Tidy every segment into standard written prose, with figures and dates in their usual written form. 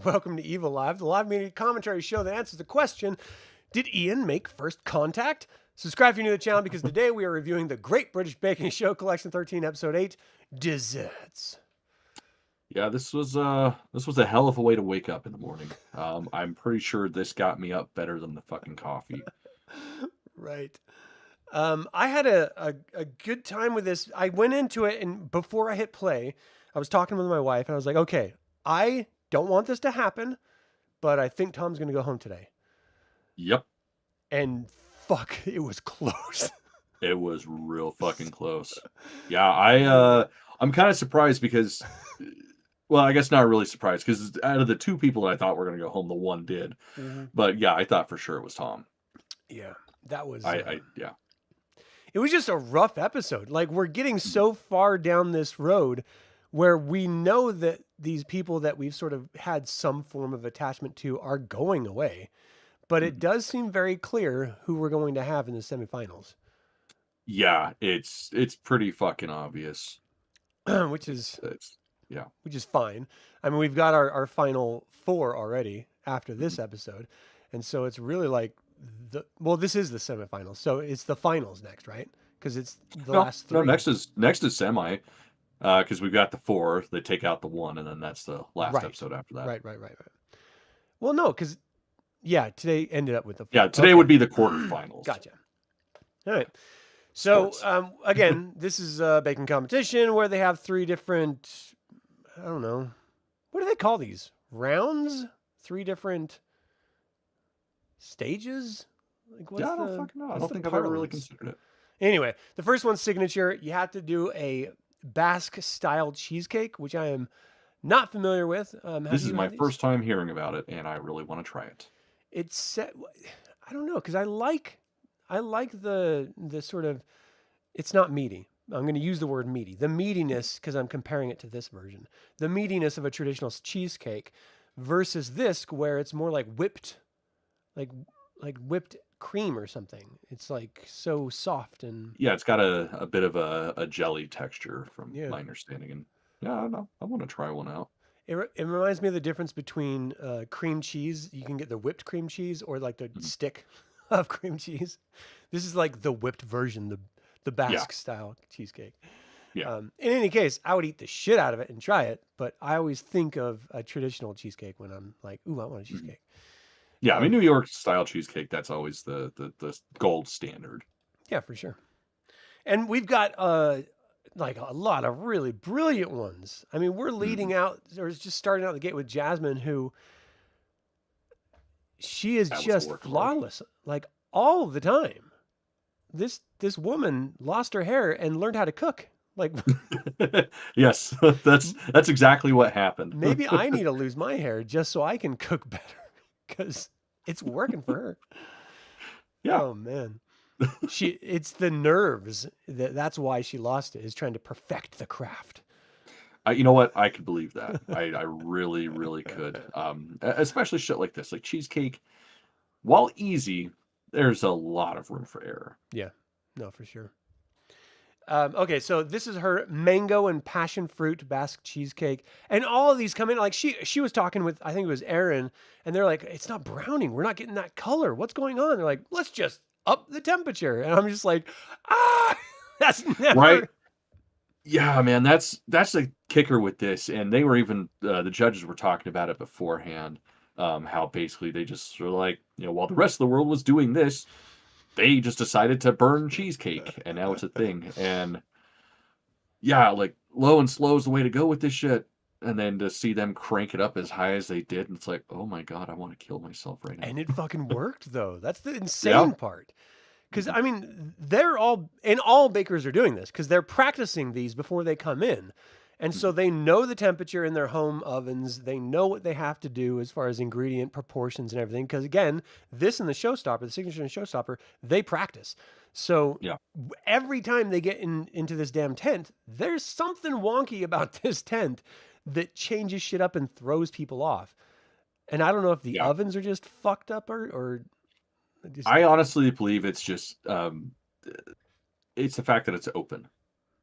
Welcome to Evilive, the live media commentary show that answers the question, did Ian make first contact? Subscribe if you're new to the channel because today we are reviewing the Great British Baking Show Collection 13, Episode 8, Desserts. Yeah, this was a hell of a way to wake up in the morning. I'm pretty sure this got me up better than the fucking coffee. Right. I had a good time with this. I went into it, and before I hit play, I was talking with my wife, and I was like, okay, I don't want this to happen, but I think Tom's going to go home today. Yep, And fuck, it was close. it was real fucking close. Yeah, I'm kind of surprised because, well, I guess not really surprised because out of the two people that I thought were gonna go home, the one did. But yeah, I thought for sure it was Tom. Yeah, that was. Yeah. It was just a rough episode. Like, we're getting so far down this road where we know that these people that we've sort of had some form of attachment to are going away. But it does seem very clear who we're going to have in the semifinals. Yeah, it's pretty fucking obvious. which is yeah. which is fine. I mean, we've got our final four already after this episode. And so it's really like this is the semifinals. So it's the finals next, right? Because it's the last three. No, next is semi. Because we've got the 4, they take out the 1, and then that's the last episode after that. Right. Well, no, because today ended up with the 4. Yeah, today would be the quarterfinals. Gotcha. All right. So again, this is a baking competition where they have 3 different, I don't know, what do they call these? Rounds? 3 different stages? Like, what's I don't fucking know. I don't think I've ever really considered it. Anyway, the first one's signature. You have to do a Basque-style cheesecake, which I am not familiar with. This is my first time hearing about it, and I really want to try it. It's, I don't know, because I like the sort of, it's not meaty. I'm going to use the word meaty. The meatiness, because I'm comparing it to this version. The meatiness of a traditional cheesecake versus this, where it's more like whipped, like whipped cream or something. It's like so soft and yeah, it's got a bit of a jelly texture from my understanding, and yeah, I don't know. I want to try one out. It reminds me of the difference between cream cheese. You can get the whipped cream cheese or like the stick of cream cheese. This is like the whipped version, the Basque style cheesecake. Yeah. In any case, I would eat the shit out of it and try it, but I always think of a traditional cheesecake when I'm like, ooh, I want a cheesecake. Yeah, I mean, New York style cheesecake, that's always the gold standard. Yeah, for sure. And we've got like a lot of really brilliant ones. I mean, we're leading out, or just starting out the gate with Jasmine, who she is just flawless, like all the time. This woman lost her hair and learned how to cook. Like, yes, that's exactly what happened. Maybe I need to lose my hair just so I can cook better, because it's working for her. Yeah. Oh man. It's the nerves that's why she lost it, is trying to perfect the craft. You know what? I could believe that. I really, really could. Especially shit like this, like cheesecake. While easy, there's a lot of room for error. Yeah, no, for sure. Okay, so this is her mango and passion fruit Basque cheesecake, and all of these come in like she was talking with, I think it was Aaron, and they're like, it's not browning, we're not getting that color. What's going on? They're like, let's just up the temperature, and I'm just like, that's never right. Yeah, man, that's the kicker with this, and they were even the judges were talking about it beforehand. How basically they just were like, while the rest of the world was doing this, they just decided to burn cheesecake, and now it's a thing. And yeah, like low and slow is the way to go with this shit. And then to see them crank it up as high as they did, and it's like, oh my god, I want to kill myself right now. And it fucking worked though. That's the insane part. Because I mean, all bakers are doing this because they're practicing these before they come in. And so they know the temperature in their home ovens. They know what they have to do as far as ingredient proportions and everything. Because again, this and the showstopper, the signature and showstopper, they practice. So every time they get into this damn tent, there's something wonky about this tent that changes shit up and throws people off. And I don't know if the ovens are just fucked up or I honestly believe it's just it's the fact that it's open.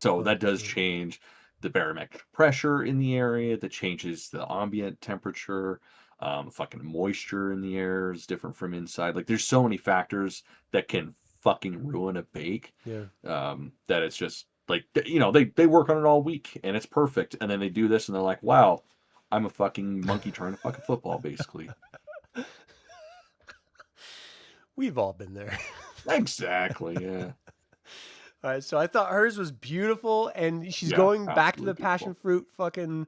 So that does change the barometric pressure in the area, that changes the ambient temperature. Fucking moisture in the air is different from inside. Like there's so many factors that can fucking ruin a bake. Yeah. That it's just like, they work on it all week and it's perfect. And then they do this and they're like, wow, I'm a fucking monkey trying to fuck a football, basically. We've all been there. Exactly, yeah. All right, so I thought hers was beautiful, and she's Yeah, going back to the absolutely passion beautiful. fruit fucking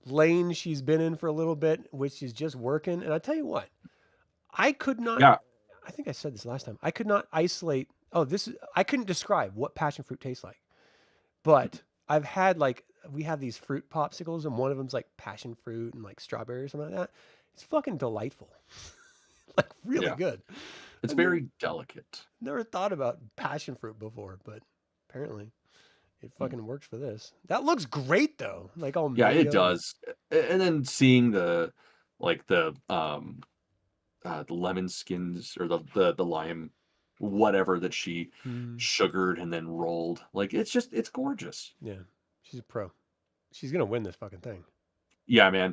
lane she's been in for a little bit, which is just working. And I tell you what, I could not. Yeah. I think I said this last time. I could not isolate. Oh, I couldn't describe what passion fruit tastes like, but I've had like we have these fruit popsicles, and one of them's like passion fruit and like strawberry or something like that. It's fucking delightful, like really Yeah. good. It's I very delicate. never thought about passion fruit before, but apparently it fucking works for this. That looks great though, like all Yeah, it mango. does. And then seeing like the lemon skins or the lime whatever that she Mm, sugared and then rolled. Like it's gorgeous. yeah, she's a pro. She's gonna win this fucking thing. Yeah, man,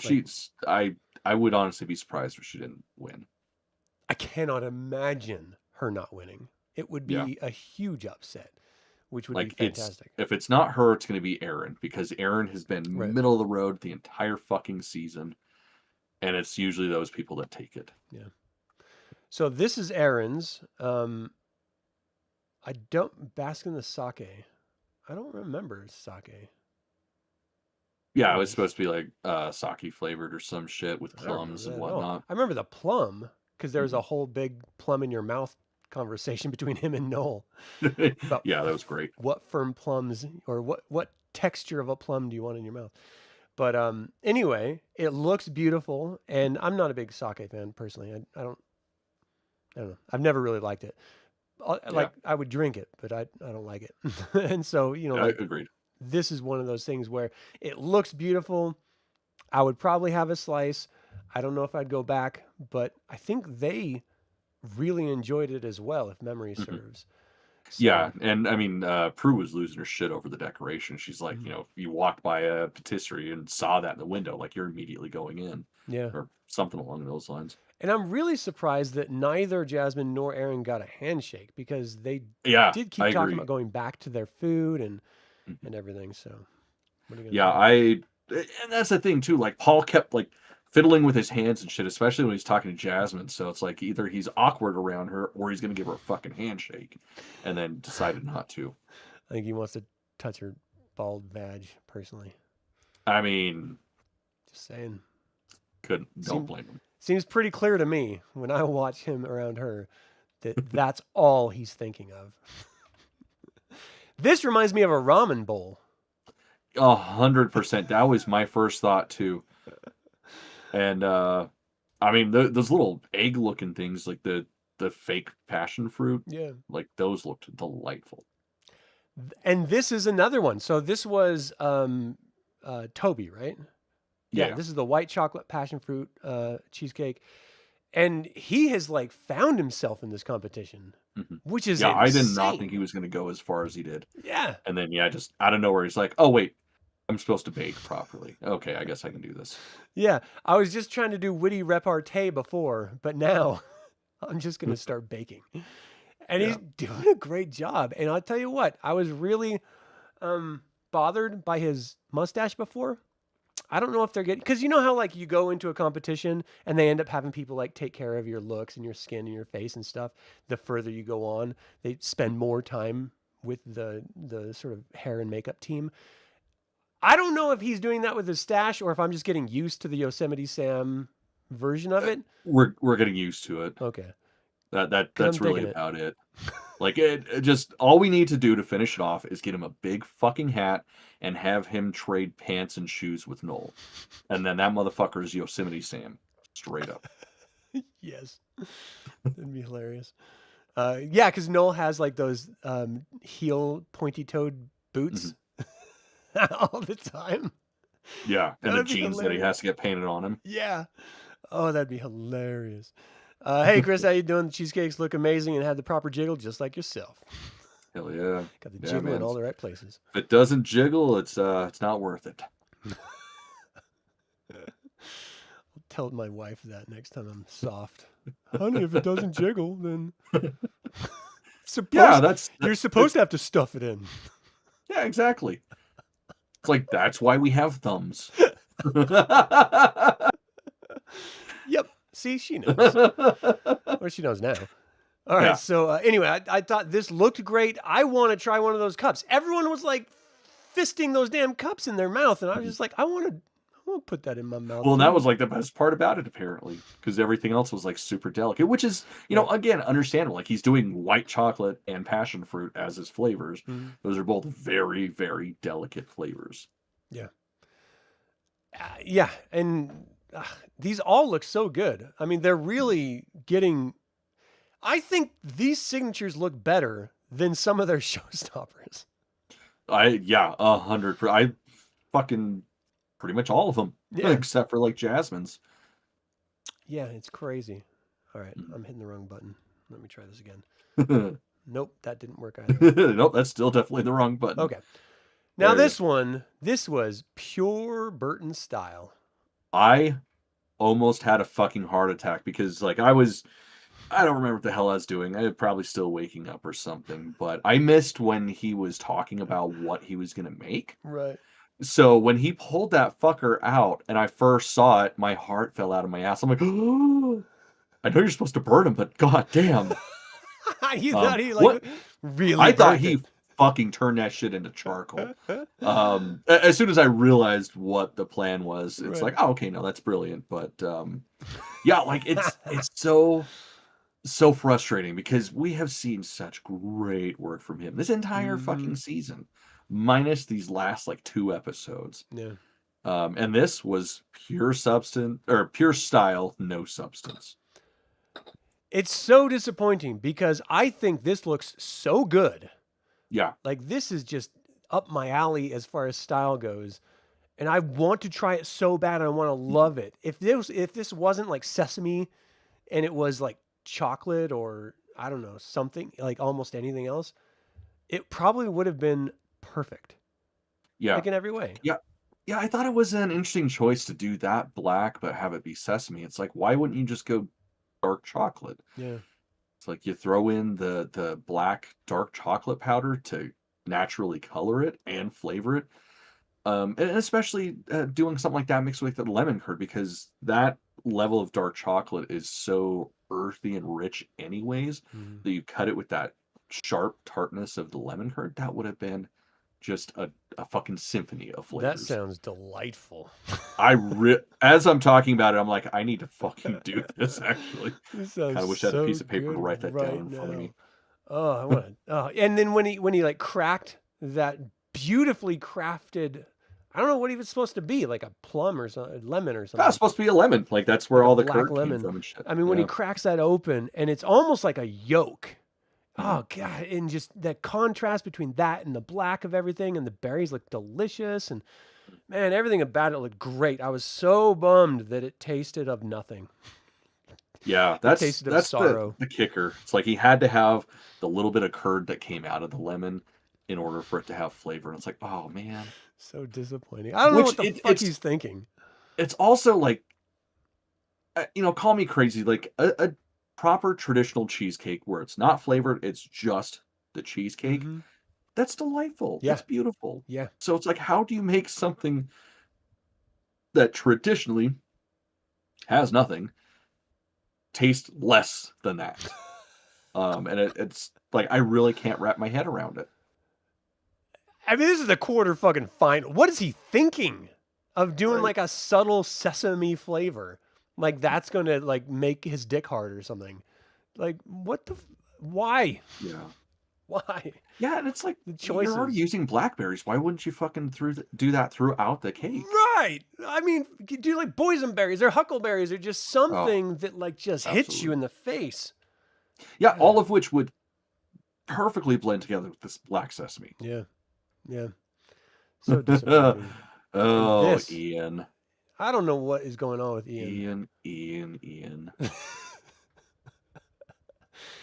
Like I would honestly be surprised if she didn't win. I cannot imagine her not winning. It would Yeah. be a huge upset, which would be Like fantastic. if it's not her, it's going to be Aaron because Aaron has been Right. middle of the road the entire fucking season, and it's usually those people that take it. Yeah. So this is Aaron's. I don't bask in the sake. I don't remember sake. Yeah, it What was is? supposed to be like sake flavored or some shit with I don't remember plums and that at all. whatnot. I remember the plum because there was Mhm. a whole big plum in your mouth conversation between him and Noel about Yeah, that was great. what firm plums or what texture of a plum do you want in your mouth. But anyway, it looks beautiful, and I'm not a big sake fan personally. I don't know. I've never really liked it. Yeah, Like I would drink it, but I don't like it. And so I like agreed. this is one of those things where it looks beautiful. I would probably have a slice. I don't know if I'd go back, but I think they really enjoyed it as well, if memory Mhm. serves. Yeah, So, and I mean, Prue was losing her shit over the decoration. She's like, mhm, if you walked by a patisserie and saw that in the window, like you're immediately going in, yeah. or something along those lines. And I'm really surprised that neither Jasmine nor Aaron got a handshake because they Yeah, did I keep talking agree. about going back to their food Mhm. and everything. So, what are you Yeah, gonna do? and that's the thing too. Like Paul kept like fiddling with his hands and shit, especially when he's talking to Jasmine. So it's like either he's awkward around her or he's gonna give her a fucking handshake, and then decided not to. I think he wants to touch her bald vag personally. I mean, Just saying. don't Seem, blame him. seems pretty clear to me when I watch him around her that that's all he's thinking of. This reminds me of a ramen bowl. 100%. That was my first thought too. And I mean those little egg looking things, like the fake passion fruit, Yeah. like those looked delightful. And this is another one. So this was Toby, right? Yeah, Yeah. this is the white chocolate passion fruit cheesecake. And he has like found himself in this competition, Mhm. which is Yeah, I did not think he insane. was going to go as far as he did. Yeah. And then yeah, just out of nowhere he's like, "Oh wait, I'm supposed to bake properly. Okay, I guess I can do this." Yeah. I was just trying to do witty repartee before, but now I'm just going to start baking. And he's Yeah. doing a great job. And I'll tell you what, I was really bothered by his mustache before. I don't know if they're getting, because you know how like you go into a competition and they end up having people like take care of your looks and your skin and your face and stuff. The further you go on, they spend more time with the sort of hair and makeup team. I don't know if he's doing that with his stash or if I'm just getting used to the Yosemite Sam version of it. We're getting used to it. Okay, because I'm That's really digging it. about it. Like it just all we need to do to finish it off is get him a big fucking hat and have him trade pants and shoes with Noel. And then that motherfucker is Yosemite Sam. Straight up. Yes, that'd be hilarious. Yeah, because Noel has like those heel pointy-toed boots Mhm. all the time. Yeah. And the That'd be jeans that he hilarious. has to get painted on him. Yeah. Oh, that'd be hilarious. Hey, Chris, how you doing? The cheesecakes look amazing and have the proper jiggle, just like yourself. Hell yeah. Got the Yeah, jiggle in man. all the right places. If it doesn't jiggle, it's not worth it. I'll tell my wife that next time I'm soft. Honey, if it doesn't jiggle, then you're supposed to have to stuff it in. Yeah, exactly. It's like, that's why we have thumbs. Yep. See, she knows. Or she knows now. All right. Yeah. So anyway, I thought this looked great. I want to try one of those cups. Everyone was like fisting those damn cups in their mouth, and I was just like, I want to put that in my mouth. Well, that was like the best part about it, apparently, because everything else was like super delicate, which is, again, understandable. Like, he's doing white chocolate and passion fruit as his flavors. Mm-hmm. Those are both very, very delicate flavors. Yeah. Yeah. And these all look so good. I mean, they're really getting. I think these signatures look better than some of their showstoppers. 100%. I fucking pretty much all of them, except for like Jasmine's. Yeah, it's crazy. All right, I'm hitting the wrong button. Let me try this again. Nope, that didn't work either. Nope, that's still definitely the wrong button. Okay. Now this was pure Burton style. I almost had a fucking heart attack because like I don't remember what the hell I was doing. I was probably still waking up or something, but I missed when he was talking about what he was going to make. Right. So when he pulled that fucker out and I first saw it, my heart fell out of my ass. I'm like, oh, I know you're supposed to burn him, but god damn. You thought he like really I thought he fucking turned that shit into charcoal. As soon as I realized what the plan was, it's like, oh, okay, no, that's brilliant. But yeah, like it's so frustrating because we have seen such great work from him this entire fucking season, minus these last like 2 episodes. Yeah. And this was pure substance or pure style, no substance. It's so disappointing because I think this looks so good. Yeah. Like this is just up my alley as far as style goes. And I want to try it so bad. I want to love it. If this wasn't like sesame and it was like chocolate or I don't know, something like almost anything else, it probably would have been perfect. Yeah. Like in every way. Yeah. Yeah, I thought it was an interesting choice to do that black but have it be sesame. It's like, why wouldn't you just go dark chocolate? Yeah. It's like you throw in the black dark chocolate powder to naturally color it and flavor it. And especially doing something like that mixed with the lemon curd, because that level of dark chocolate is so earthy and rich anyways, that you cut it with that sharp tartness of the lemon curd. That would have been just a fucking symphony of flavors. That sounds delightful. As I'm talking about it, I'm like, I need to fucking do this, actually. I wish I had a piece of paper to write that down in front of me. Oh, I want to. Oh, and then when he like cracked that beautifully crafted, I don't know what he was supposed to be, like a plum or something, lemon or something. That's supposed to be a lemon. Like that's where like all the black curd lemon came from and shit. I mean, when he cracks that open and it's almost like a yolk. Oh god, and just that contrast between that and the black of everything, and the berries look delicious, and man, everything about it looked great. I was so bummed that it tasted of nothing. Yeah, that's sorrow. The kicker. It's like he had to have the little bit of curd that came out of the lemon in order for it to have flavor. And it's like, oh man, so disappointing. I don't know what the fuck he's thinking. It's also like, call me crazy, like a proper traditional cheesecake where it's not flavored, it's just the cheesecake. That's delightful. Yeah. That's beautiful. Yeah. So it's like, how do you make something that traditionally has nothing taste less than that? And it's like, I really can't wrap my head around it. I mean, this is the quarter fucking final. What is he thinking of doing like a subtle sesame flavor? Like that's going to like make his dick hard or something. Like what the, why? Yeah. Why? Yeah. And it's like, the choices. You're already using blackberries. Why wouldn't you fucking do that throughout the cake? Right. I mean, do like boysenberries or huckleberries or just something that like just hits you in the face. Yeah. All of which would perfectly blend together with this black sesame. Yeah. Yeah. So disappointing. Oh, Ian. I don't know what is going on with Ian. Ian.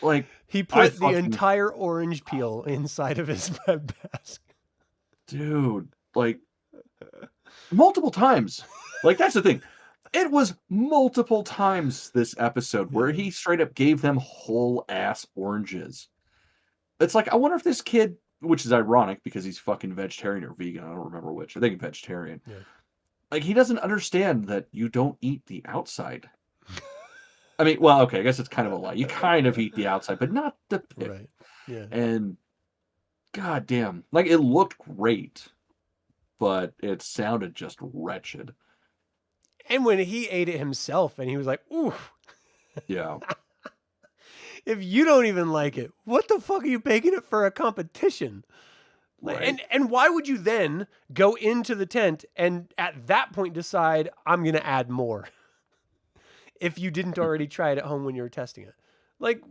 Like he put the entire orange peel inside of his basket. Dude, like multiple times. Like that's the thing. It was multiple times this episode where he straight up gave them whole ass oranges. It's like, I wonder if this kid, which is ironic because he's fucking vegetarian or vegan, I don't remember which. I think vegetarian. Yeah. Like, he doesn't understand that you don't eat the outside. I mean, well, okay, I guess it's kind of a lie. You kind of eat the outside, but not the pith. Right. Yeah. And goddamn, like, it looked great, but it sounded just wretched. And when he ate it himself and he was like, ooh. Yeah. If you don't even like it, what the fuck are you baking it for a competition? Right. And why would you then go into the tent and at that point decide I'm going to add more if you didn't already try it at home when you were testing it? Like,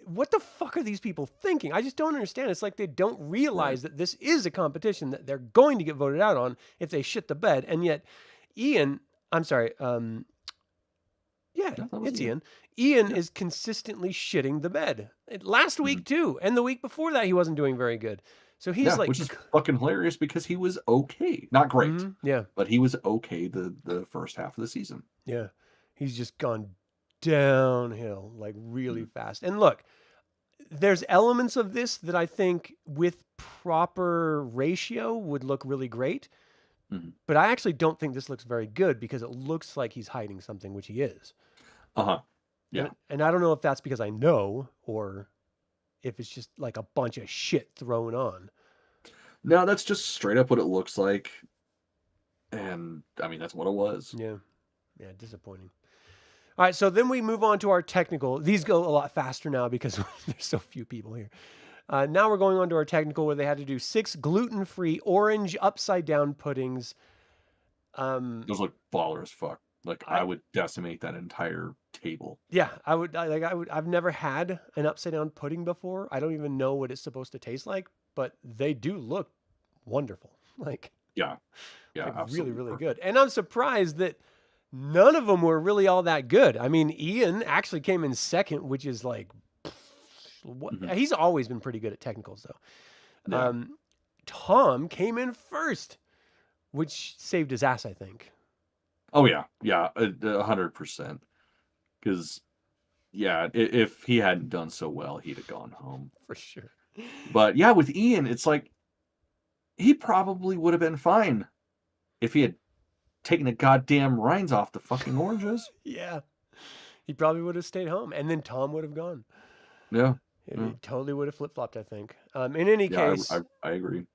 what the fuck are these people thinking? I just don't understand. It's like they don't realize that this is a competition that they're going to get voted out on if they shit the bed. And yet I'm sorry. Yeah, it's Ian. Ian is consistently shitting the bed. Last week too, and the week before that he wasn't doing very good. So he's like, which is fucking hilarious because he was okay, not great, but he was okay the first half of the season. Yeah, he's just gone downhill like really fast. And look, there's elements of this that I think with proper ratio would look really great. But I actually don't think this looks very good because it looks like he's hiding something, which he is. Yeah. And I don't know if that's because I know or if it's just like a bunch of shit thrown on. No, that's just straight up what it looks like. And I mean, that's what it was. Yeah. Yeah, disappointing. All right, so then we move on to our technical. These go a lot faster now because there's so few people here. Now we're going on to our technical where they had to do 6 gluten-free orange upside-down puddings. Those look baller as fuck. Like, I would decimate that entire table. Yeah, I would. I've never had an upside-down pudding before. I don't even know what it's supposed to taste like, but they do look wonderful. Like, yeah, really, really good. And I'm surprised that none of them were really all that good. I mean, Ian actually came in second, which is like, he's always been pretty good at technicals, though. Yeah. Tom came in first, which saved his ass, I think. Oh yeah, 100%. Because if he hadn't done so well, he'd have gone home for sure. But yeah, with Ian, it's like he probably would have been fine if he had taken the goddamn rinds off the fucking oranges. Yeah, he probably would have stayed home, and then Tom would have gone. Yeah. He totally would have flip-flopped, I think. In any case, I agree.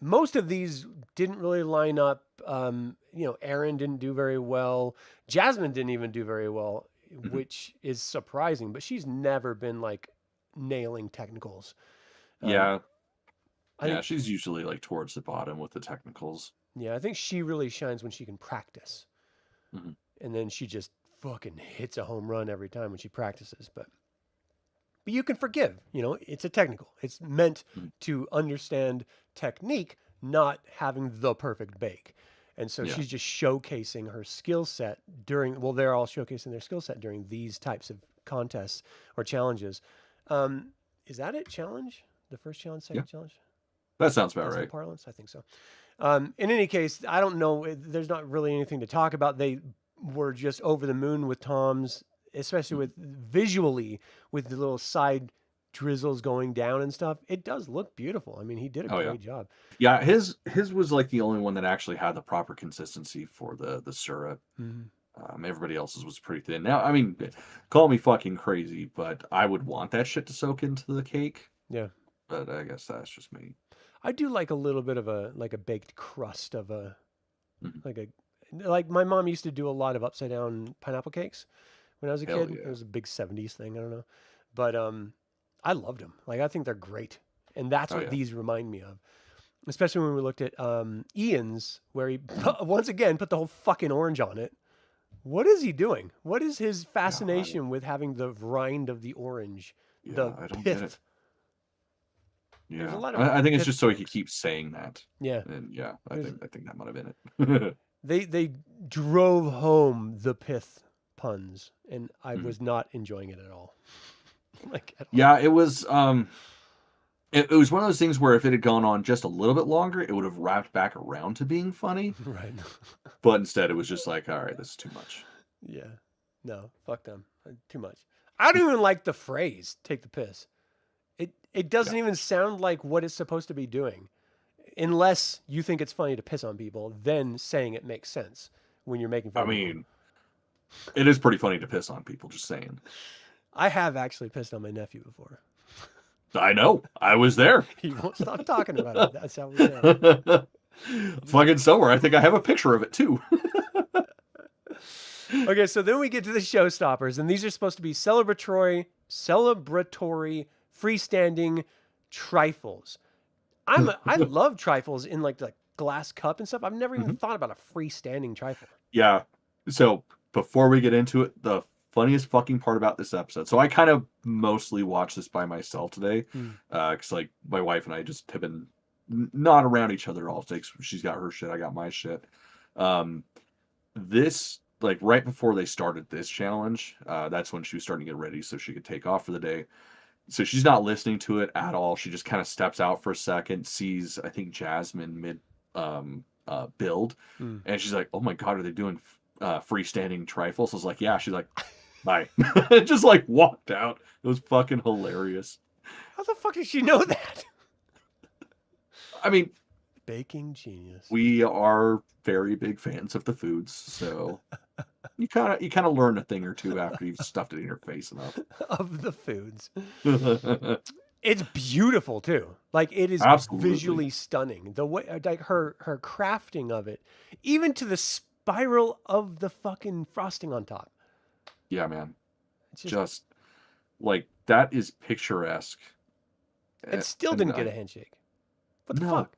Most of these didn't really line up. Aaron didn't do very well. Jasmine didn't even do very well, which is surprising. But she's never been like nailing technicals. I think she's usually like towards the bottom with the technicals. Yeah, I think she really shines when she can practice, and then she just fucking hits a home run every time when she practices. But you can forgive. It's a technical. It's meant to understand technique, not having the perfect bake. And so she's just showcasing her skill set they're all showcasing their skill set during these types of contests or challenges. Is that it? Challenge? The first challenge, second challenge? That sounds about right. The parlance? I think so. In any case, I don't know. There's not really anything to talk about. They were just over the moon with Tom's, especially with visually with the little side drizzles going down and stuff. It does look beautiful. I mean, he did a great job. Yeah, his was like the only one that actually had the proper consistency for the syrup. Everybody else's was pretty thin. Now, I mean, call me fucking crazy, but I would want that shit to soak into the cake. Yeah. But I guess that's just me. I do like a little bit of a baked crust of like my mom used to do a lot of upside down pineapple cakes when I was a kid. It was a big 70s thing. I don't know. But I loved them. Like, I think they're great. And that's what these remind me of. Especially when we looked at Ian's, where he, once again, put the whole fucking orange on it. What is he doing? What is his fascination with having the rind of the orange? I don't get it. Yeah, I think it's just so he could keep saying that. Yeah. And I think that might have been it. They drove home the pith puns, and I was not enjoying it at all. Yeah, it was It was one of those things where if it had gone on just a little bit longer, it would have wrapped back around to being funny. Right. But instead, it was just like, all right, this is too much. Yeah. No, fuck them. Too much. I don't even like the phrase "take the piss." It doesn't even sound like what it's supposed to be doing. Unless you think it's funny to piss on people, then saying it makes sense when you're making fun I of people. mean, it is pretty funny to piss on people, just saying. I have actually pissed on my nephew before. I know. I was there. He won't stop talking about it. That's how we know. Fucking somewhere. I think I have a picture of it too. Okay, so then we get to the showstoppers, and these are supposed to be celebratory, freestanding trifles. I love trifles in like the glass cup and stuff. I've never even thought about a freestanding trifle. Yeah. So before we get into it, the funniest fucking part about this episode. So I kind of mostly watched this by myself today, because like my wife and I just have been not around each other all day. She's got her shit, I got my shit. This like right before they started this challenge, that's when she was starting to get ready so she could take off for the day. So she's not listening to it at all. She just kind of steps out for a second, sees I think Jasmine mid build, and she's like, "Oh my god, are they doing freestanding trifles?" I was like, "Yeah." She's like, "Bye," just like walked out. It was fucking hilarious. How the fuck did she know that? I mean, baking genius. We are very big fans of the foods, so you kind of learn a thing or two after you've stuffed it in your face enough. Of the foods. It's beautiful too. Like it is Absolutely. Visually stunning. The way like her crafting of it, even to the spiral of the fucking frosting on top. Yeah, man. It's just like that is picturesque. And still didn't get a handshake. What the fuck?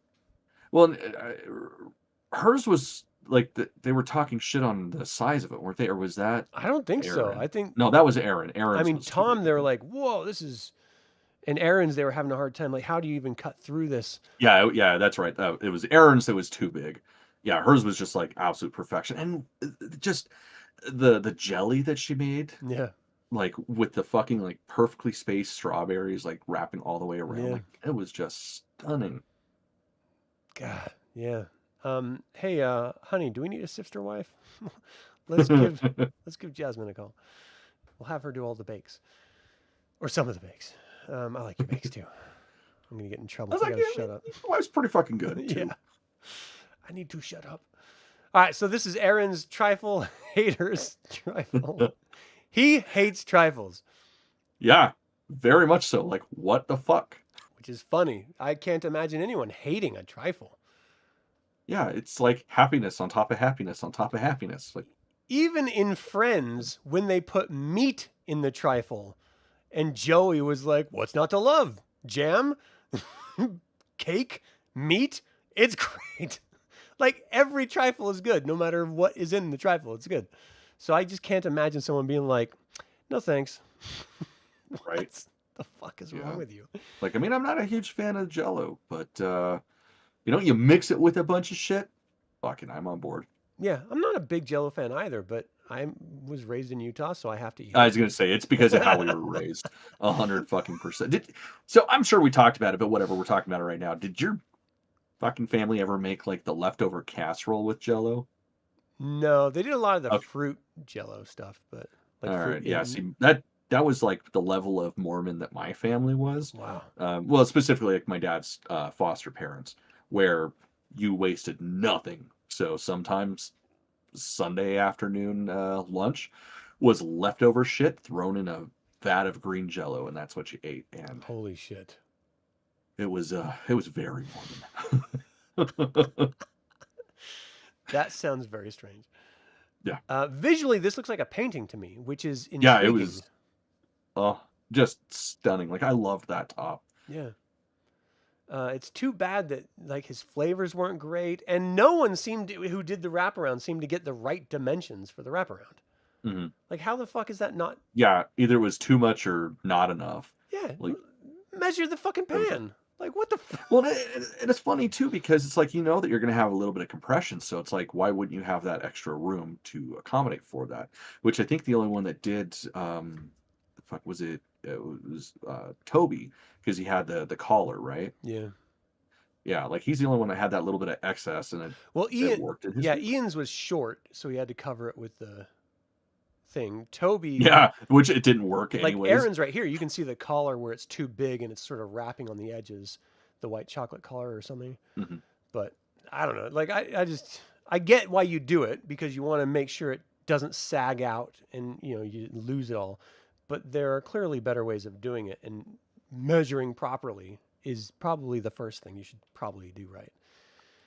Well, hers was like they were talking shit on the size of it, weren't they? Or was that? I don't think Aaron? so. I think no, that was Aaron. Aaron. I mean, Tom. They were like, "Whoa, this is," and Aaron's. They were having a hard time. Like, how do you even cut through this? Yeah, that's right. It was Aaron's that was too big. Yeah, hers was just like absolute perfection, and just the jelly that she made. Yeah. Like with the fucking like perfectly spaced strawberries like wrapping all the way around. Yeah. Like, it was just stunning. God, yeah. Hey, honey, do we need a sister wife? let's give Jasmine a call. We'll have her do all the bakes, or some of the bakes. I like your bakes too. I'm gonna get in trouble. I gotta shut up. Your wife's pretty fucking good too. Yeah. I need to shut up. All right, so this is Aaron's trifle haters trifle. He hates trifles. Yeah, very much so. Like, what the fuck? Which is funny. I can't imagine anyone hating a trifle. Yeah, it's like happiness on top of happiness on top of happiness. Like, even in Friends, when they put meat in the trifle, and Joey was like, "What's not to love? Jam, cake, meat. It's great." Like every trifle is good, no matter what is in the trifle. It's good. So I just can't imagine someone being like, "No thanks." right? The fuck is wrong with you? Like, I mean, I'm not a huge fan of Jell-O, but you mix it with a bunch of shit. Fucking, I'm on board. Yeah, I'm not a big Jell-O fan either, but I was raised in Utah, so I have to eat it. I was gonna say it's because of how we were raised. 100%. So I'm sure we talked about it, but whatever, we're talking about it right now. Did your fucking family ever make like the leftover casserole with Jell-O? No, they did a lot of the fruit Jell-O stuff, but like all fruit right, yeah. See, that was like the level of Mormon that my family was. Wow. Well, specifically like my dad's foster parents, where you wasted nothing. So sometimes Sunday afternoon lunch was leftover shit thrown in a vat of green Jell-O, and that's what you ate. And holy shit, it was very Mormon. That sounds very strange. Yeah. Visually, this looks like a painting to me, which is intriguing. Yeah, it was. Just stunning. Like, I loved that top. Yeah. It's too bad that like his flavors weren't great, and no one who did the wraparound seemed to get the right dimensions for the wraparound. Mm-hmm. Like, how the fuck is that not? Yeah, either it was too much or not enough. Yeah, like measure the fucking pan. Like, what the? Well, and it's funny too because it's like that you're going to have a little bit of compression, so it's like why wouldn't you have that extra room to accommodate for that? Which I think the only one that did, fuck was it it was Toby, because he had the collar, right? Yeah. Yeah, like he's the only one that had that little bit of excess, and Well, it Ian, worked in his yeah, favor. Ian's was short, so he had to cover it with the thing. Toby, Yeah, which it didn't work like anyways. Aaron's right here, you can see the collar where it's too big and it's sort of wrapping on the edges, the white chocolate collar or something. Hmm. But I don't know. Like I get why you do it because you want to make sure it doesn't sag out and you lose it all. But there are clearly better ways of doing it, and measuring properly is probably the first thing you should probably do right.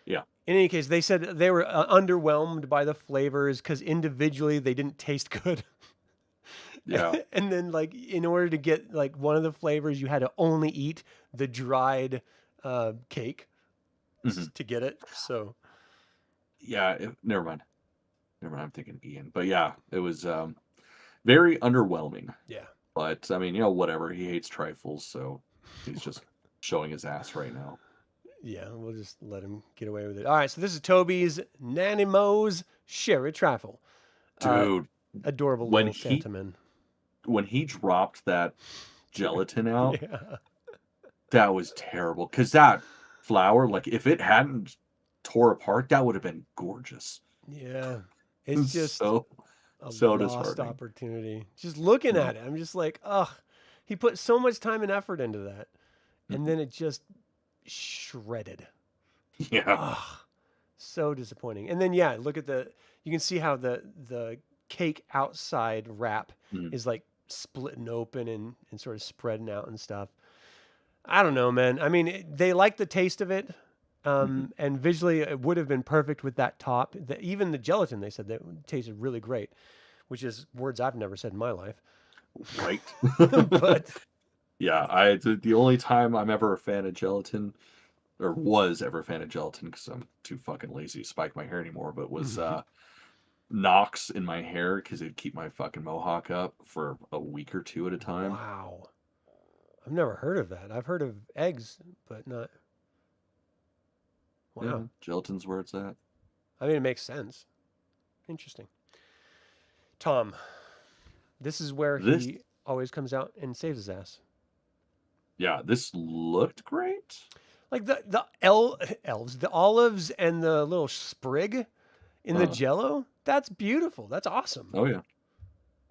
Yeah, In any case, they said they were underwhelmed by the flavors because individually they didn't taste good. yeah. And then, like, in order to get like one of the flavors, you had to only eat the dried cake Hmm. to get it. So Yeah, never mind. Never mind. I'm thinking Ian, but yeah, it was very underwhelming. yeah, But I mean, whatever. He hates trifles, so he's just showing his ass right now. yeah, we'll just let him get away with it. All right, so this is Toby's Nanny Moe's Sherry Trifle. Uh, Dude, Adorable when little he Santa man. when he dropped that gelatin out, Yeah, that was terrible. Because that flour, like if it hadn't tore apart, that would have been gorgeous. yeah. It's just So a so lost disheartening. opportunity. Just looking Mhm. at it, I'm just like, ugh. He put so much time and effort into that, and Mhm. then it just shredded. Yeah. Ugh, so disappointing. And then yeah, look at you can see how the cake outside wrap Mhm. is like splitting open and sort of spreading out and stuff. I don't know, man. I mean, they like the taste of it. Mhm. And visually, it would have been perfect with that top. Even the gelatin, they said that tasted really great, which is words I've never said in my life. Right. But Yeah, the only time I'm ever a fan of gelatin, or was ever a fan of gelatin, because I'm too fucking lazy to spike my hair anymore, but was Knox in my hair because it'd keep my fucking mohawk up for a week or two at a time. wow, I've never heard of that. I've heard of eggs, but not. Yeah, Wow. gelatin's where it's at. I mean, it makes sense. Interesting. Tom, this is where This, he always comes out and saves his ass. yeah, this looked great. Like elves, the olives and the little sprig in the Uh, jello. That's beautiful. That's awesome. oh yeah.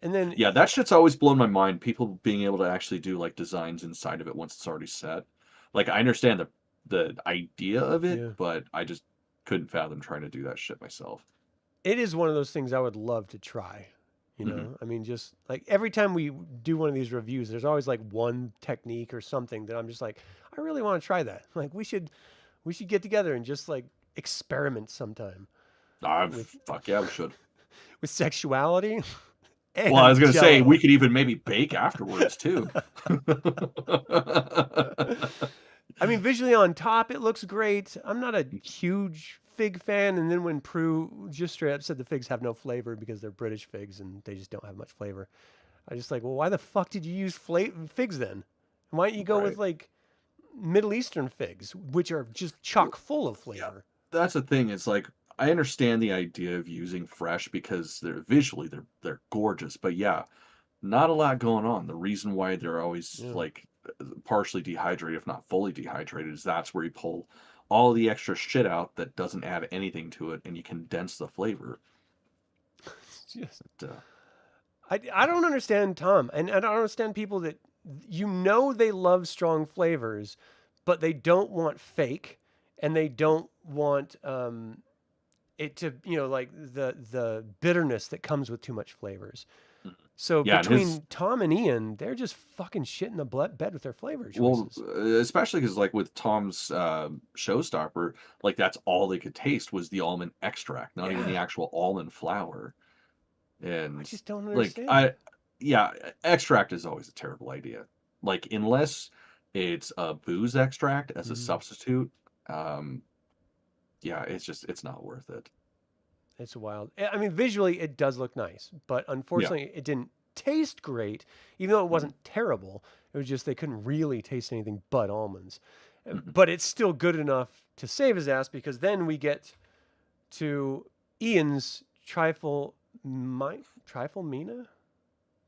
And then Yeah, that shit's always blown my mind. People being able to actually do like designs inside of it once it's already set. Like I understand the idea of it, yeah, but I just couldn't fathom trying to do that shit myself. it is one of those things I would love to try. Hmm. I mean, just like every time we do one of these reviews, there's always like one technique or something that I'm just like, I really want to try that. Like we should get together and just like experiment sometime with Fuck yeah, we should. with sexuality Well, I was and gonna say we jello. could even maybe bake afterwards too. I mean, visually on top, it looks great. I'm not a huge fig fan. And then when Prue just straight up said the figs have no flavor because they're British figs and they just don't have much flavor, I just like, well, why the fuck did you use figs then? Why don't you go with Right. like Middle Eastern figs, which are just chock Well, full of yeah. flavor? That's the thing. It's like I understand the idea of using fresh because they're gorgeous, but yeah, not a lot going on. The reason why they're always Yeah. like partially dehydrated, if not fully dehydrated, is that's where you pull all the extra shit out that doesn't add anything to it, and you condense the flavor. It's just, But, I don't understand Tom, and I don't understand people that they love strong flavors, but they don't want fake, and they don't want it to like the bitterness that comes with too much flavors. mhm. So Yeah, and his between Tom and Ian, they're just fucking shit in the bed with their flavor well, choices. especially because like with Tom's showstopper, like that's all they could taste was the almond extract, not even the Yeah, actual almond flour. I And just don't like understand. yeah, extract is always a terrible idea. Like unless it's a booze extract as a Mhm. substitute, um, yeah, it's not worth it. It's wild. I mean, visually it does look nice, but Yeah. unfortunately it didn't taste great, even though it Mhm. wasn't terrible. It was just they couldn't really taste anything but almonds. Mhm. But it's still good enough to save his ass because then we get to Ian's trifle mina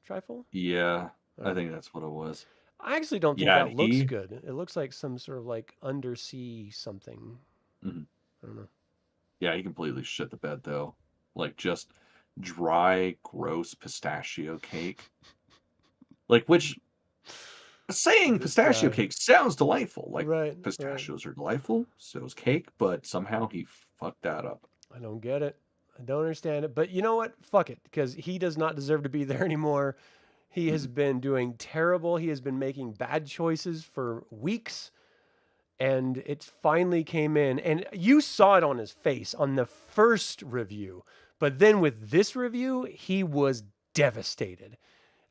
trifle. Yeah. I think that's what it was. I actually don't think Yeah, and that looks he. good. It looks like some sort of like undersea something. Mhm. I don't know. Yeah, he completely shit the bed though. Like just dry, gross pistachio cake. Like which saying This pistachio guy. cake sounds delightful. Like Right, right. pistachios are delightful, so is cake, but somehow he fucked that up. I don't get it. I don't understand it. But you know what? Fuck it, because he does not deserve to be there anymore. He has Mhm. been doing terrible. He has been making bad choices for weeks. And it finally came in. And you saw it on his face on the first review. But then with this review, he was devastated.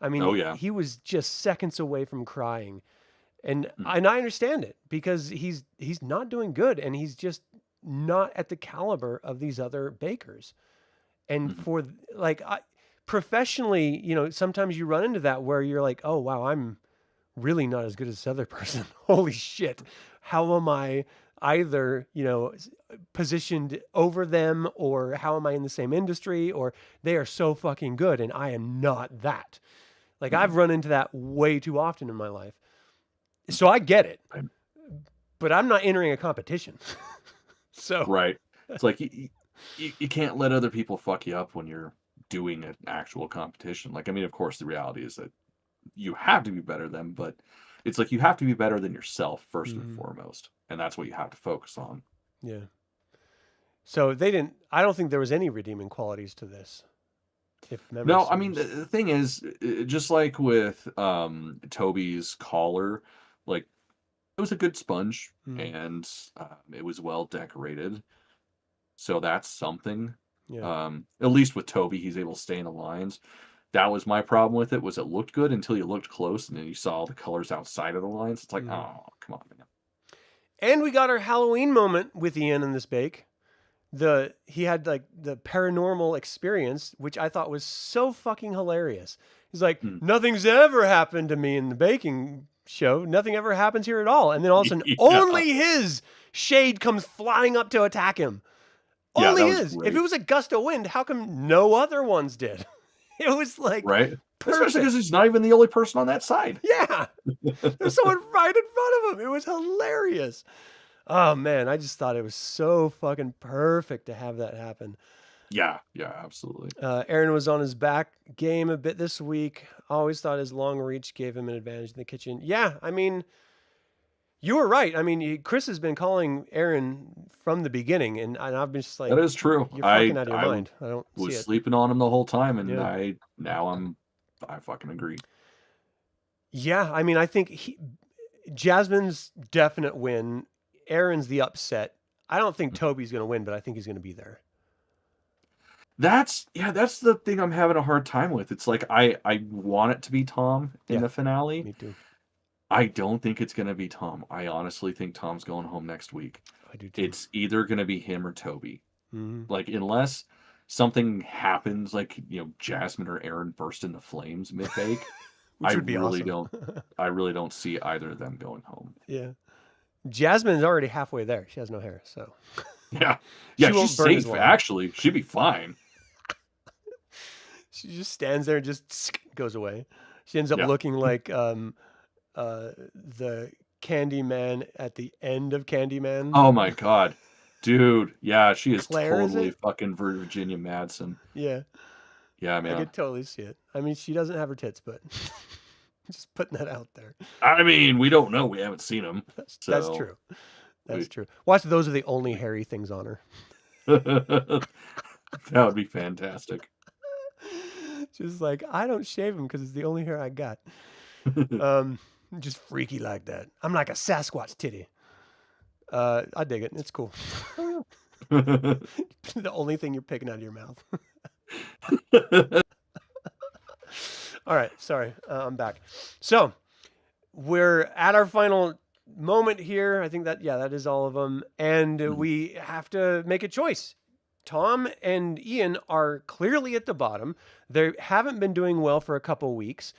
I Oh mean, yeah. he was just seconds away from crying. And Mhm. I understand it because he's not doing good and he's just not at the caliber of these other bakers. And Mhm. for like professionally, you know, sometimes you run into that where you're like, "Oh, wow, I'm really not as good as this other person. Holy shit. How am I either, you know, positioned over them or how am I in the same industry or they are so fucking good and I am not that." Like Mhm. I've run into that way too often in my life. So I get it, I'm- but I'm not entering a competition. So, Right. It's like you can't let other people fuck you up when you're doing an actual competition. Like I mean, of course, the reality is that you have to be better than, but it's like you have to be better than yourself first and mhm, foremost, and that's what you have to focus on. yeah. So they didn't, I don't think there was any redeeming qualities to this, if memory No, I mean, the, serves. the thing is, just like with Toby's collar, like it was a good sponge Mm, and it was well decorated. So that's something. yeah. At least with Toby, he's able to stay in the lines. That was my problem with it, was it looked good until you looked close and then you saw all the colors outside of the lines. It's like, Mm. oh, come on, man. And we got our Halloween moment with Ian in this bake. He had like the paranormal experience, which I thought was so fucking hilarious. He's like, Mm. nothing's ever happened to me in the baking show. Nothing ever happens here at all. And then all of a sudden, Yeah. only his shade comes flying up to attack him. Yeah, Only that was his. If it great. was a gust of wind, how come no other ones did? It was like Right? Especially because perfect. he's not even the only person on that side. Yeah. There's someone right in front of him. It was hilarious. Oh man, I just thought it was so fucking perfect to have that happen. Yeah, yeah, absolutely. Aaron was on his back game a bit this week. Always thought his long reach gave him an advantage in the kitchen. Yeah, I mean, you were right. I mean, Chris has been calling Aaron from the beginning, and I've been just like, That is true. you're fucking I out of your I mind. I don't see was it. sleeping on him the whole time, and Yeah. I fucking agree. Yeah, I mean, I think Jasmine's definite win. Aaron's the upset. I don't think Toby's going to win, but I think he's going to be there. That's the thing I'm having a hard time with. It's like I want it to be Tom in Yeah, the finale. me too. I don't think it's gonna be Tom. I honestly think Tom's going home next week. I do too. It's either gonna be him or Toby. Mm-hmm. Like unless something happens, like Jasmine or Aaron burst into flames mid bake. Which would be awesome. I really don't see either of them going home. Yeah. Jasmine's already halfway there. She has no hair, so Yeah. she Yeah, won't she's burn as safe, long. actually. She'd be fine. She just stands there and just goes away. She ends up Yeah. looking like the Candyman at the end of Candyman. Oh my god. Dude, yeah, she is Claire, is totally it? fucking Virginia Madsen. Yeah, Yeah, I man. could totally see it. I mean, she doesn't have her tits, but just putting that out there. I mean, we don't know. We haven't seen them. That's So true. That's true. Watch, those are the only hairy things on her. that would be fantastic. Just like, I don't shave them because it's the only hair I got. Just freaky like that. I'm like a Sasquatch titty. I dig it. It's cool. The only thing you're picking out of your mouth. All right. Sorry. I'm back. So we're at our final moment here. I think that is all of them. And we have to make a choice. Tom and Ian are clearly at the bottom. They haven't been doing well for a couple weeks.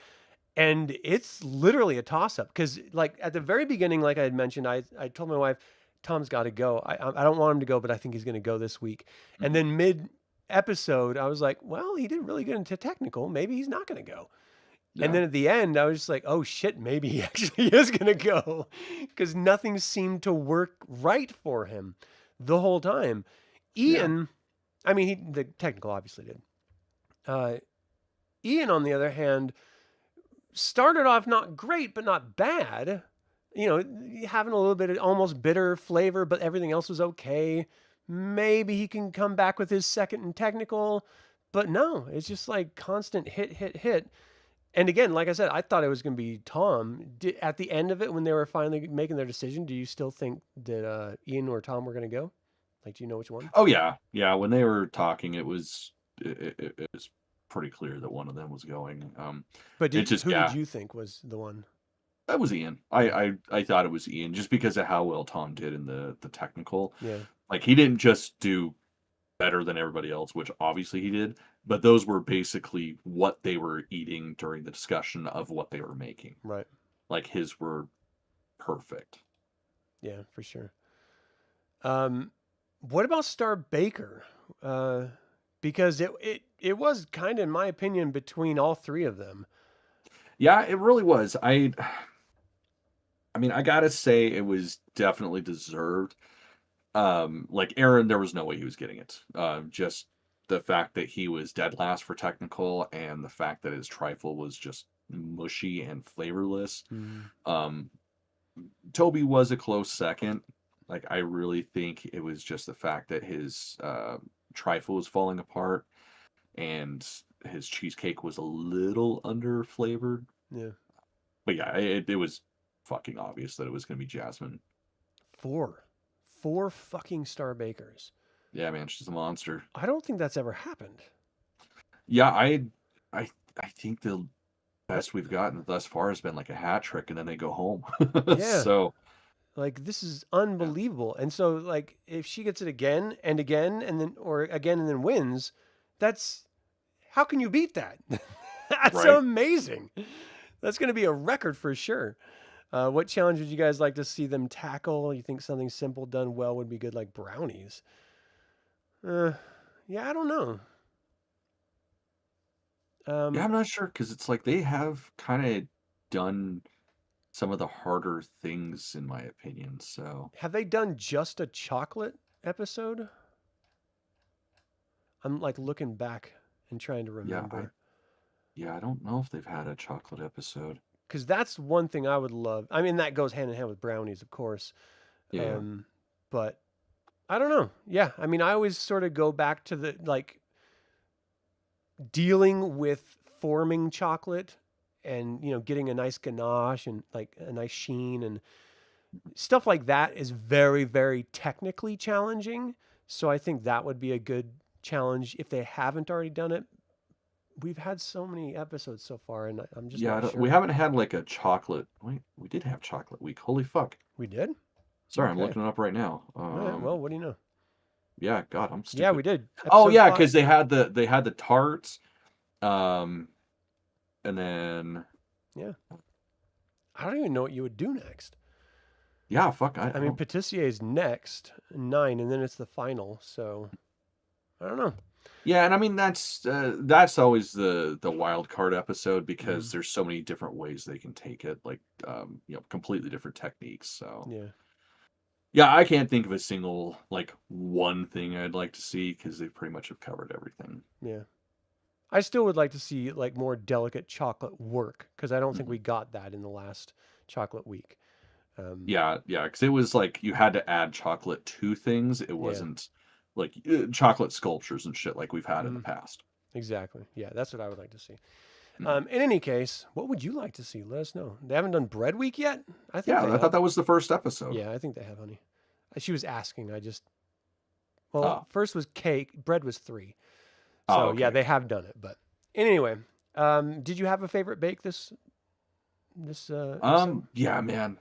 And it's literally a toss up because, like, at the very beginning, like I had mentioned, I told my wife, Tom's got to go. I don't want him to go, but I think he's going to go this week. And then mid episode, I was like, well, he did really good into technical. Maybe he's not going to go. And Yeah. then at the end, I was just like, oh shit, maybe he actually is going to go because nothing seemed to work right for him the whole time. Yeah. Ian, I mean, the technical obviously did. Ian, on the other hand, started off not great, but not bad. You know, having a little bit of almost bitter flavor, but everything else was okay. Maybe he can come back with his second and technical, but no, it's just like constant hit, hit, hit. And again, like I said, I thought it was going to be Tom. At the end of it, when they were finally making their decision, do you still think that Ian or Tom were going to go? Like, do you know which one? Oh yeah, yeah. When they were talking, it was pretty clear that one of them was going. But It just who did yeah, you think was the one? that was Ian. I thought it was Ian just because of how well Tom did in the technical. Yeah, Like he didn't just do better than everybody else, which obviously he did, but those were basically what they were eating during the discussion of what they were making. right. Like his were perfect. Yeah, for sure. What about Star Baker? Because it was kind of, in my opinion, between all three of them. Yeah, it really was. I mean, I gotta say it was definitely deserved. Like Aaron, there was no way he was getting it. Just the fact that he was dead last for technical and the fact that his trifle was just mushy and flavorless. Mm, Um, Toby was a close second. Like I really think it was just the fact that his trifle was falling apart and his cheesecake was a little under flavored. yeah, But yeah, it was fucking obvious that it was going to be Jasmine. four fucking Star Bakers. Yeah, man, she's a monster. I don't think that's ever happened. Yeah, I I think the best we've gotten thus far has been like a hat trick, and then they go home. Yeah, So like this is yeah, unbelievable. And so like if she gets it again and again and then or again and then wins, that's how can you beat that? That's right. amazing. That's going to be a record for sure. What challenge would you guys like to see them tackle? You think something simple done well would be good, like brownies? Uh, yeah, I don't know. Yeah, Um, I'm not sure because it's like they have kind of done some of the harder things, in my opinion. So have they done just a chocolate episode? I'm like looking back and trying to yeah, I remember yeah, I don't know if they've had a chocolate episode. because that's one thing I would love. I mean, that goes hand in hand with brownies, of course. Yeah, Um, but I don't know. Yeah, I mean, I always sort of go back to the like dealing with forming chocolate and getting a nice ganache and like a nice sheen and stuff like that is very, very technically challenging. So I think that would be a good challenge if they haven't already done it. We've had so many episodes so far, and I'm just yeah. not We sure. haven't had like a chocolate. Wait, we did have chocolate week. Holy fuck! We did? Sorry, I'm Okay. looking it up right now. All right. Well, what do you know? Yeah, God, I'm Yeah, we stupid. did. Oh Episode yeah, five. because they had the tarts, um, and then Yeah. I don't even know what you would do next. yeah, fuck, I I mean, don't. Patissier is next, 9, and then it's the final. So I don't know. Yeah, and I mean that's always the wild card episode Mm, because there's so many different ways they can take it, like completely different techniques. So yeah. yeah, I can't think of a single like one thing I'd like to see because they pretty much have covered everything. Yeah. I still would like to see like more delicate chocolate work because I don't think Mhm. we got that in the last chocolate week. Um, Yeah, yeah, because it was like you had to add chocolate to things. It yeah. wasn't like chocolate sculptures and shit like we've had in the Mm, past. exactly. Yeah, that's what I would like to see. Mhm. In any case, what would you like to see? Let us know. They haven't done bread week yet? I think Yeah, they I thought have. that was the first episode. Yeah, I think they have, honey. She was asking. Well, Oh, first was cake, bread was 3. oh, So yeah, okay. they have done it. But anyway, did you have a favorite bake this episode? Yeah, man.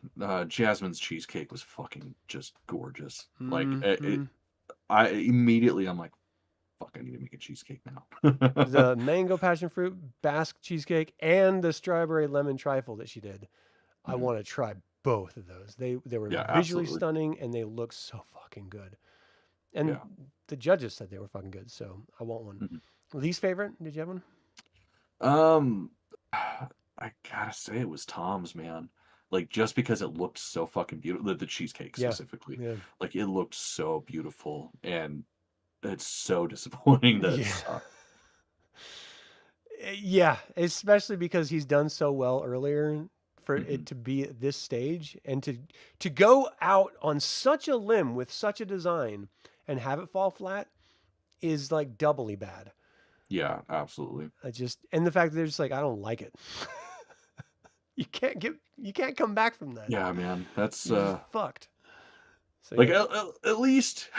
Jasmine's cheesecake was fucking just gorgeous. Like Hmm. I immediately I'm like, fuck, I need to make a cheesecake now. The mango passion fruit Basque cheesecake and the strawberry lemon trifle that she did. I Mhm. want to try both of those. They were Yeah, visually absolutely. stunning and they look so fucking good. And Yeah. the judges said they were fucking good, so I want one. Mhm. Least favorite? Did you have one? Um, I gotta say it was Tom's, man. Like, just because it looked so fucking beautiful, the cheesecake Yeah. specifically. Yeah. Like, it looked so beautiful, and it's so disappointing that it Yeah. sucked. Yeah, especially because he's done so well earlier for Mhm. it to be at this stage and to go out on such a limb with such a design and have it fall flat is like doubly bad. Yeah, absolutely. And the fact that they're just like, I don't like it. You can't come back from that. Yeah, man. That's, You're just fucked. So like, yeah. at least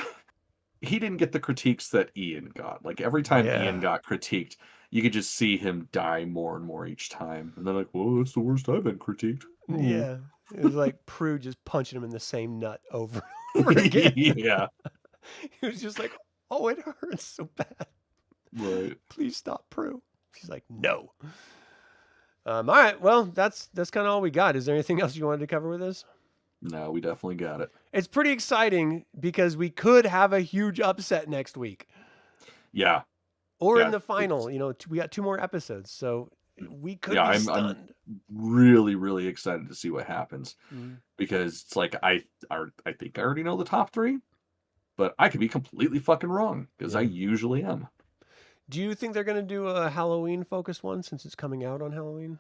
he didn't get the critiques that Ian got. Like, every time Ian Yeah. got critiqued, you could just see him die more and more each time. And they're like, "Well, that's the worst I've been critiqued." Ooh. Yeah. It was like Prue just punching him in the same nut over and over again. Yeah, He was just like, oh, it hurts so bad. right. Please stop, Prue. She's like, no. All right. Well, that's kind of all we got. Is there anything else you wanted to cover with this? No, we definitely got it. It's pretty exciting because we could have a huge upset next week. Yeah. Or Yeah, in the final. it's You know, we got 2 more episodes, so we could yeah, be I'm stunned. really, really excited to see what happens Mhm. because it's like I think I already know the top 3, but I could be completely fucking wrong because I Yeah. usually am. Do you think they're going to do a Halloween focused one since it's coming out on Halloween?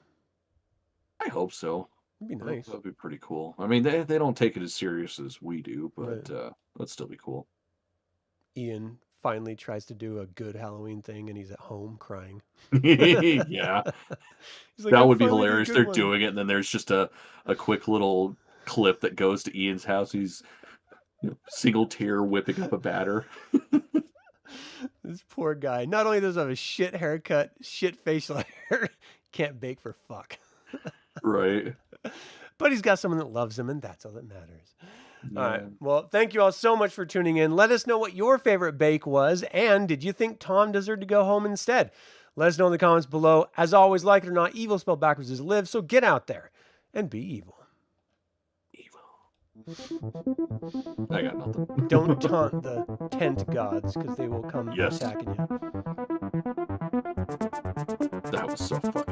I hope so. It'd be nice. That'd be pretty cool. I mean, they don't take it as serious as we do, but Right. that'd still be cool. Ian finally tries to do a good Halloween thing and he's at home crying. Yeah, He's like, that I would be finally did a hilarious. good They're one. doing it, and then there's just a quick little clip that goes to Ian's house. He's single tear whipping up a batter. This poor guy. Not only does he have a shit haircut, shit facial hair, can't bake for fuck. Right. But he's got someone that loves him, and that's all that matters. All right. Yeah. Well, thank you all so much for tuning in. Let us know what your favorite bake was, and did you think Tom deserved to go home instead? Let us know in the comments below. As always, like it or not, evil spelled backwards is live, so get out there and be evil. I got nothing. Don't taunt the tent gods, because they will come Yes. attacking you. That was so fucking